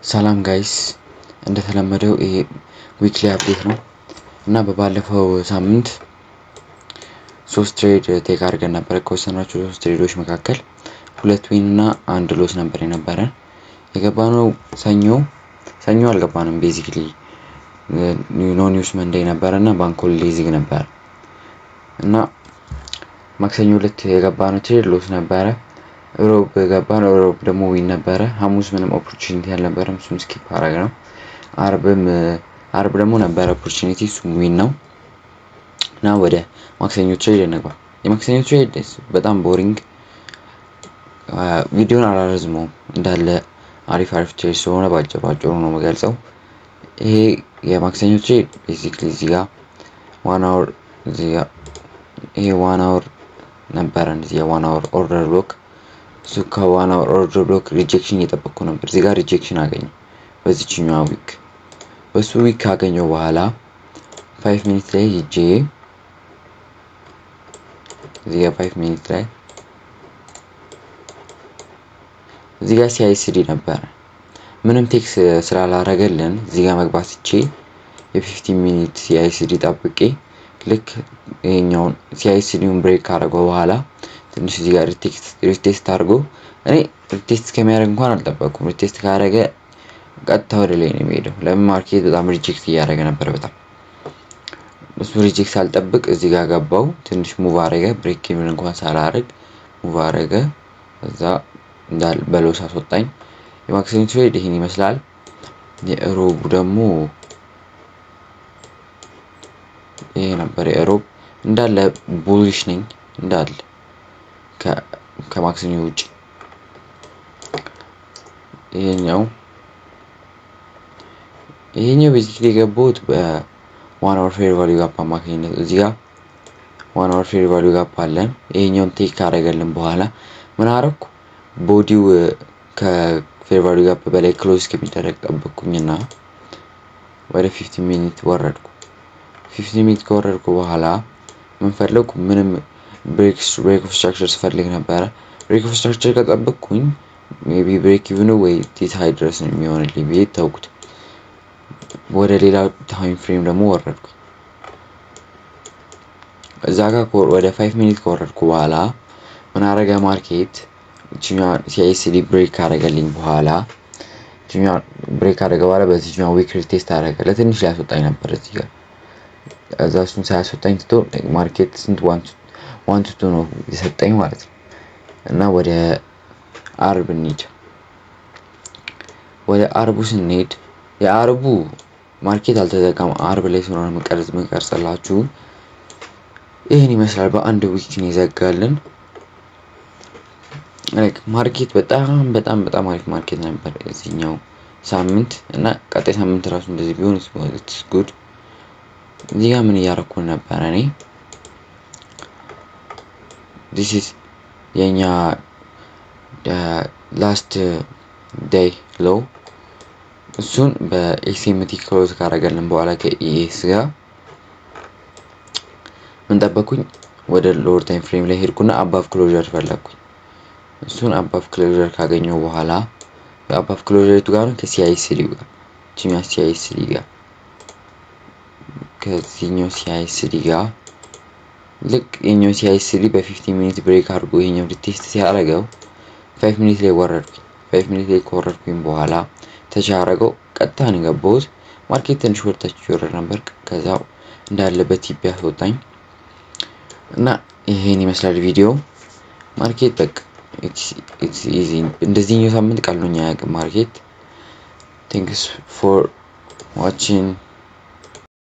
ሰላም ጋይስ እንደተለመደው ይሄ ዊክሊ አፕዴት ነው እና በባለፈው ሳምንት 3 ትሬድ ቴክ አድርገን ነበር። ከወሰናቸው 3 ትሬዶች መካከል 2 ዊን እና 1 ሎስ ነበር የነበረን። የገባነው ሰኞ አልገባንም። ቤዚክሊ ኖ ኒውስ መንዴይ ነበርና ባንክ ሆሊዴይ ዝግ ነበር እና ማክሰኞ ዕለት የገባነው ትሬድ ሎስ ነበረ። ሮብ ገባን። ሮብ ደግሞ ዊን ነበረ። ሐሙስ ምንም ኦፖርቹኒቲ አልነበረም፣ እሱም ስኪፕ አደረግነው። አርብ ደግሞ ነበረ ኦፖርቹኒቲ፣ እሱም ዊን ነው እና ወደ ማክሰኞ ትሬድ እንግባ። የማክሰኞ ትሬድ በጣም ቦሪንግ፣ ቪዲዮን አላረዝመውም እንዳለ አሪፍ ትሬድ ስለሆነ ባጭሩ ነው የምገልጸው። ይሄ የማክሰኞ ትሬድ ቤዚክሊ እዚህ ጋር 1 አወር ይሄ 1 አወር ነበረን። እዚህ 1 አወር ኦርደር ብሎክ ከ1 አወር ኦርደር ብሎክ ሪጀክሽን እየጠበቅኩ ነበር። እዚህ ጋር ሪጀክሽን አገኘው በዚህኛው ዊክ። በሱ ዊክ ካገኘው በኋላ 5 ሚኒት ላይ ሂጄ እዚህ ጋር 5 ሚኒት ላይ እዚህ ጋር ሲአይኤስዲ ነበረ። ምንም ቴክስ ስላላረገልን እዚህ ጋር መግባት እቺ የ15 ሚኒት ሲአይኤስዲ ጠብቄ ልክ ይሄኛውን ሲአይኤስዲውን ብሬክ ካደረገው በኋላ ትንሽ እዚህ ጋር ሪቴስት አድርጎ እኔ ሪቴስት ከሚያደርግ እንኳን አልጠበቅኩም። ሪቴስት ካደረገ ቀጥታ ወደ ላይ ነው የሚሄደው። ለምን ማርኬት በጣም ሪጀክት እያደረገ ነበር። በጣም እሱ ሪጀክት ሳልጠብቅ እዚህ ጋር ገባው። ትንሽ ሙቭ አረገ፣ ብሬክ ኢቭን እንኳን ሳላረግ ሙቭ አረገ። እዛ እንዳል በሎስ አስወጣኝ። የማክሰኞ ትሬድ ይሄን ይመስላል። የሮቡ ደግሞ ይሄ ነበር። የሮብ እንዳለ ቡሊሽ ነኝ እንዳለ ከማክሰኞ ውጪ። ይሄኛው ቤዚክሊ የገባሁት በ1 አወር ፌር ቫልዩ ጋፕ አማካኝነት እዚህ ጋር 1 አወር ፌር ቫልዩ ጋፕ አለን። ይሄኛውን ቴክ ካደረገልን በኋላ ምን አደረኩ? ቦዲው ከፌር ቫልዩ ጋፕ በላይ ክሎዝ እስከሚደረግ ጠበቅኩኝና ወደ 15 ሚኒት ወረድኩ። 15 ሚኒት ከወረድኩ በኋላ ምን ፈለኩ? ምንም ብሬክ ኦፍ ስትራክቸር ስፈልግ ነበረ። ብሬክ ኦፍ ስትራክቸር ከጠበቅኩኝ ሜቢ ብሬክ ኢቭን ወይ ዲት ሃይ ድረስ ነው የሚሆንልኝ ብዬ ተውኩት። ወደ ሌላ ታይም ፍሬም ደግሞ ወረድኩ። እዛ ጋር ወደ 5 ሚኒት ከወረድኩ በኋላ ምን አረገ ማርኬት? ሲአይኤስዲ ብሬክ ካደረገልኝ በኋላ በዚህኛው ዊክ ቴስት አደረገ። ለትንሽ ሊያስወጣኝ ነበር እዚህ ጋር። እዛ እሱን ሳያስወጣኝ ትቶ ማርኬት ስንት 1 to 2 ነው የሰጠኝ ማለት ነው። እና ወደ አርብ እንሂድ። ወደ አርቡ ስንሄድ የአርቡ ማርኬት አልተዘጋም። አርብ ላይ ስለሆነ የምቀርጽላችሁ ይሄን ይመስላል። በአንድ ዊክ ነው ይዘጋልን። ማርኬት በጣም አሪፍ ማርኬት ነበር እዚህኛው ሳምንት እና ቀጣይ ሳምንት ራሱ እንደዚህ ቢሆን it's good። እዚህ ጋር ምን እያደረኩ ነበር እኔ? this is የኛ ላስት ዴይ ሎው። እሱን በኤስኤምቲ ክሎዝ ካደረገልን በኋላ ከኢኤስ ጋር ምን ጠበቅኩኝ? ወደ ሎወር ታይም ፍሬም ላይ ሄድኩና አባቭ ክሎዘር ፈለኩኝ። እሱን አባቭ ክሎዘር ካገኘው በኋላ አባቭ ክሎዘር ጋር ከሲአይኤስዲ ጋር ከዚህኛው ሲአይኤስዲ ጋር ልክ የኛው ሲአይኤስዲ በ15 ሚኒት ብሬክ አድርጎ ይሄኛው ሪቴስት ሲያደርገው 5 ሚኒት ላይ ወረድኩኝ። 5 ሚኒት ላይ ከወረድኩኝ በኋላ ተቻረገው ቀጥታ ነው የገባሁት። ማርኬት ትንሽ ወርታች ይወረድ ነበር። ከዛው እንዳለበት ቲፕ ያስወጣኝ እና ይሄን ይመስላል ቪዲዮ። ማርኬት በቃ it's easy። እንደዚህኛው ሳምንት ቀሎኛ ያውቅ ማርኬት። Thanks for watching.